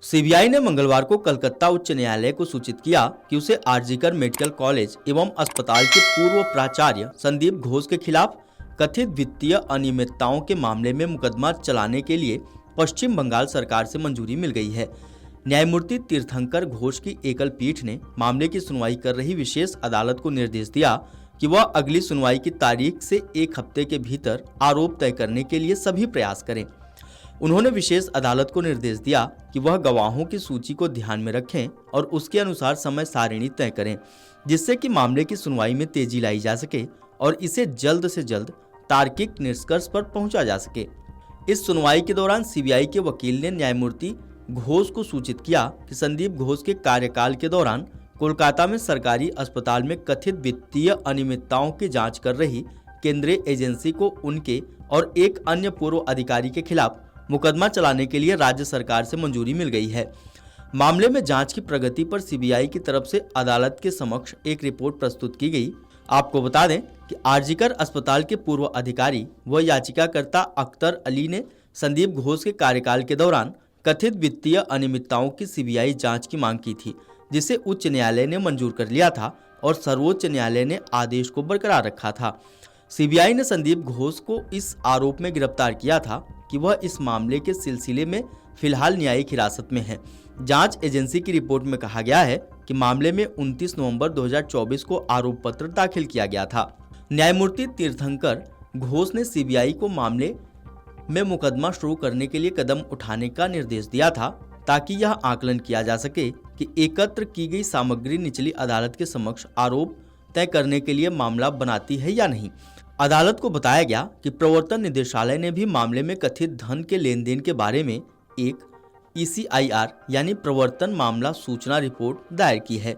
CBI ने मंगलवार को कलकत्ता उच्च न्यायालय को सूचित किया कि उसे आरजीकर मेडिकल कॉलेज एवं अस्पताल के पूर्व प्राचार्य संदीप घोष के खिलाफ कथित वित्तीय अनियमितताओं के मामले में मुकदमा चलाने के लिए पश्चिम बंगाल सरकार से मंजूरी मिल गई है। न्यायमूर्ति तीर्थंकर घोष की एकल पीठ ने मामले की सुनवाई कर रही विशेष अदालत को निर्देश दिया कि वह अगली सुनवाई की तारीख से एक हफ्ते के भीतर आरोप तय करने के लिए सभी प्रयास करें। उन्होंने विशेष अदालत को निर्देश दिया कि वह गवाहों की सूची को ध्यान में रखें और उसके अनुसार समय सारिणी तय करें, जिससे कि मामले की सुनवाई में तेजी लाई जा सके और इसे जल्द से जल्द तार्किक निष्कर्ष पर पहुंचा जा सके। इस सुनवाई के दौरान सीबीआई के वकील ने न्यायमूर्ति घोष को सूचित किया कि संदीप घोष के कार्यकाल के दौरान कोलकाता में सरकारी अस्पताल में कथित वित्तीय अनियमितताओं की जांच कर रही केंद्रीय एजेंसी को उनके और एक अन्य पूर्व अधिकारी के खिलाफ मुकदमा चलाने के लिए राज्य सरकार से मंजूरी मिल गई है। मामले में जांच की प्रगति पर सीबीआई की तरफ से अदालत के समक्ष एक रिपोर्ट प्रस्तुत की गई। आपको बता दें कि आरजीकर अस्पताल के पूर्व अधिकारी व याचिकाकर्ता अख्तर अली ने संदीप घोष के कार्यकाल के दौरान कथित वित्तीय अनियमितताओं की सीबीआई जांच की मांग की थी, जिसे उच्च न्यायालय ने मंजूर कर लिया था और सर्वोच्च न्यायालय ने आदेश को बरकरार रखा था। सीबीआई ने संदीप घोष को इस आरोप में गिरफ्तार किया था कि वह इस मामले के सिलसिले में फिलहाल न्यायिक हिरासत में है। जांच एजेंसी की रिपोर्ट में कहा गया है कि मामले में 29 नवंबर 2024 को आरोप पत्र दाखिल किया गया था। न्यायमूर्ति तीर्थंकर घोष ने सीबीआई को मामले में मुकदमा शुरू करने के लिए कदम उठाने का निर्देश दिया था, ताकि यह आकलन किया जा सके कि एकत्र की गई सामग्री निचली अदालत के समक्ष आरोप तय करने के लिए मामला बनाती है या नहीं। अदालत को बताया गया कि प्रवर्तन निदेशालय ने भी मामले में कथित धन के लेन देन के बारे में एक ECIR यानी प्रवर्तन मामला सूचना रिपोर्ट दायर की है,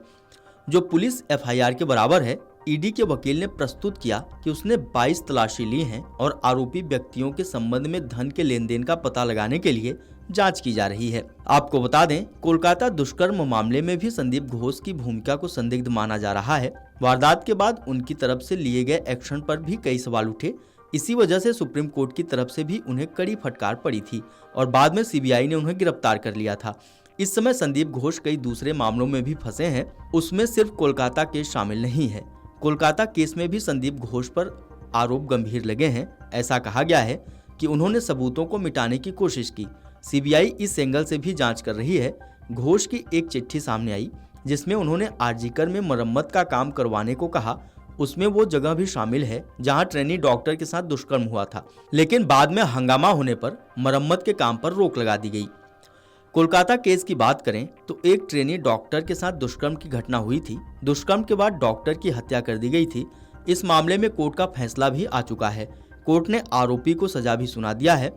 जो पुलिस FIR के बराबर है। ईडी के वकील ने प्रस्तुत किया कि उसने 22 तलाशी ली हैं और आरोपी व्यक्तियों के संबंध में धन के लेन देन का पता लगाने के लिए जांच की जा रही है। आपको बता दें, कोलकाता दुष्कर्म मामले में भी संदीप घोष की भूमिका को संदिग्ध माना जा रहा है। वारदात के बाद उनकी तरफ से लिए गए एक्शन पर भी कई सवाल उठे। इसी वजह से सुप्रीम कोर्ट की तरफ से भी उन्हें कड़ी फटकार पड़ी थी और बाद में सीबीआई ने उन्हें गिरफ्तार कर लिया था। इस समय संदीप घोष कई दूसरे मामलों में भी फंसे हैं, उसमें सिर्फ कोलकाता केस शामिल नहीं है। कोलकाता केस में भी संदीप घोष पर आरोप गंभीर लगे हैं। ऐसा कहा गया है कि उन्होंने सबूतों को मिटाने की कोशिश की। सीबीआई इस एंगल से भी जांच कर रही है। घोष की एक चिट्ठी सामने आई जिसमें उन्होंने आरजीकर में मरम्मत का काम करवाने को कहा। उसमें वो जगह भी शामिल है जहां ट्रेनी डॉक्टर के साथ दुष्कर्म हुआ था, लेकिन बाद में हंगामा होने पर मरम्मत के काम पर रोक लगा दी गई। कोलकाता केस की बात करें तो एक ट्रेनी डॉक्टर के साथ दुष्कर्म की घटना हुई थी। दुष्कर्म के बाद डॉक्टर की हत्या कर दी गई थी। इस मामले में कोर्ट का फैसला भी आ चुका है। कोर्ट ने आरोपी को सजा भी सुना दिया है।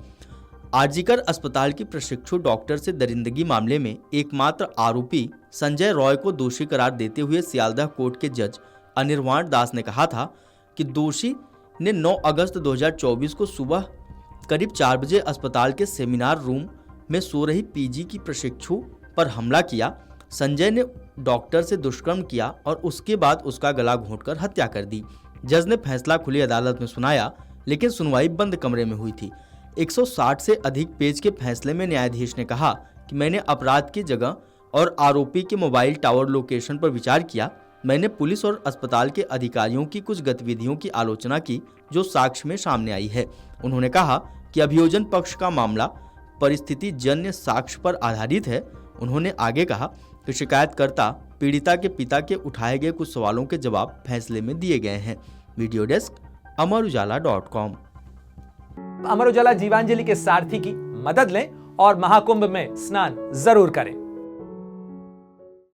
आरजीकर अस्पताल की प्रशिक्षु डॉक्टर से दरिंदगी मामले में एकमात्र आरोपी संजय रॉय को दोषी करार देते हुए सियालदह कोर्ट के जज अनिर्वाण दास ने कहा था कि दोषी ने 9 अगस्त 2024 को सुबह करीब 4 बजे अस्पताल के सेमिनार रूम में सो रही पीजी की प्रशिक्षु पर हमला किया। संजय ने डॉक्टर से दुष्कर्म किया और उसके बाद उसका गला घोंटकर हत्या कर दी। जज ने फैसला खुली अदालत में सुनाया, लेकिन सुनवाई बंद कमरे में हुई थी। 160 से अधिक पेज के फैसले में न्यायाधीश ने कहा कि मैंने अपराध की जगह और आरोपी के मोबाइल टावर लोकेशन पर विचार किया। मैंने पुलिस और अस्पताल के अधिकारियों की कुछ गतिविधियों की आलोचना की जो साक्ष्य में सामने आई है। उन्होंने कहा कि अभियोजन पक्ष का मामला परिस्थिति जन्य साक्ष्य पर आधारित है। उन्होंने आगे कहा कि शिकायतकर्ता पीड़िता के पिता के उठाए गए कुछ सवालों के जवाब फैसले में दिए गए हैं। Video desk अमरउजाला.com। अमर उजाला जीवांजलि के सारथी की मदद लें और महाकुंभ में स्नान जरूर करें।